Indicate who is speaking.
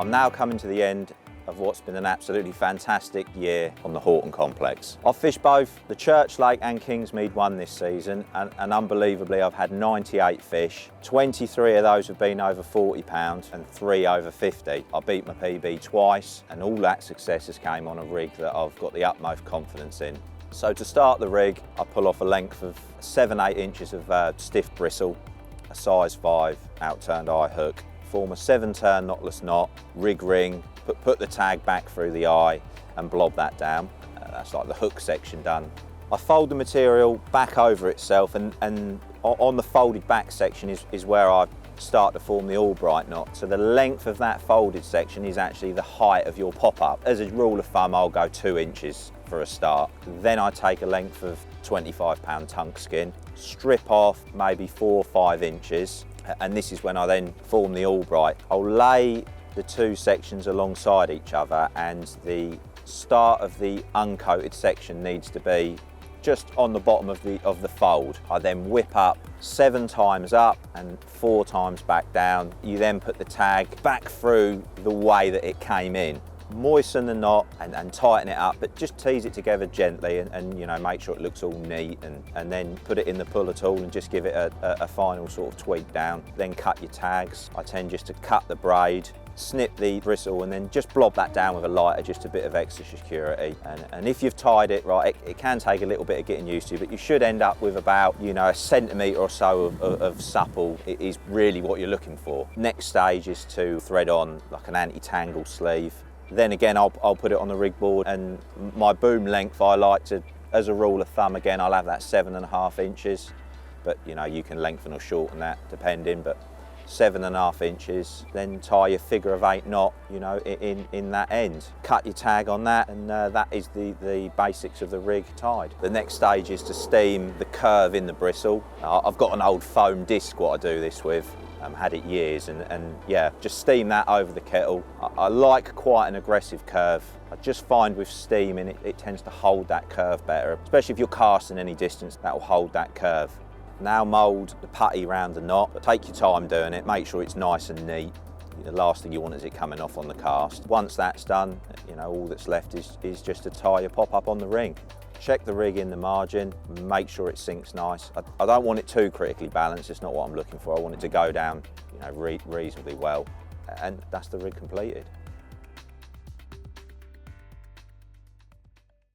Speaker 1: I'm now coming to the end of what's been an absolutely fantastic year on the Houghton complex. I've fished both the Church Lake and Kingsmead one this season, and unbelievably I've had 98 fish. 23 of those have been over 40 pounds and 3 over 50. I beat my PB twice, and all that success has came on a rig that I've got the utmost confidence in. So to start the rig, I pull off a length of 7-8 inches of stiff bristle, a size 5 outturned eye hook, form a 7-turn knotless knot, rig ring, put the tag back through the eye and blob that down. That's like the hook section done. I fold the material back over itself, and on the folded back section is where I start to form the Albright knot. So the length of that folded section is actually the height of your pop-up. As a rule of thumb, I'll go 2 inches for a start. Then I take a length of 25-pound tunk skin, strip off maybe 4 or 5 inches, and this is when I then form the Albright. I'll lay the 2 sections alongside each other, and the start of the uncoated section needs to be just on the bottom of the fold. I then whip up 7 times up and 4 times back down. You then put the tag back through the way that it came in. Moisten the knot and tighten it up, but just tease it together gently and you know, make sure it looks all neat, and then put it in the puller tool and just give it a final sort of tweak down. Then cut your tags. I tend just to cut the braid, snip the bristle, and then just blob that down with a lighter, just a bit of extra security. And if you've tied it right, it can take a little bit of getting used to, but you should end up with about, you know, a centimetre or so of supple. It is really what you're looking for. Next stage is to thread on like an anti-tangle sleeve. Then again, I'll put it on the rig board, and my boom length, I like to, as a rule of thumb, again, I'll have that 7.5 inches, but you know, you can lengthen or shorten that depending, but 7.5 inches, then tie your figure of 8 knot, you know, in that end. Cut your tag on that, and that is the basics of the rig tied. The next stage is to steam the curve in the bristle. I've got an old foam disc what I do this with. Had it years, and yeah, just steam that over the kettle. I like quite an aggressive curve. I just find with steaming it tends to hold that curve better, especially if you're casting any distance, that will hold that curve. Now mould the putty around the knot, but take your time doing it, make sure it's nice and neat. The last thing you want is it coming off on the cast. Once that's done, you know, all that's left is just to tie your pop-up on the ring. Check the rig in the margin, make sure it sinks nice. I don't want it too critically balanced, it's not what I'm looking for. I want it to go down, you know, reasonably well, and that's the rig completed.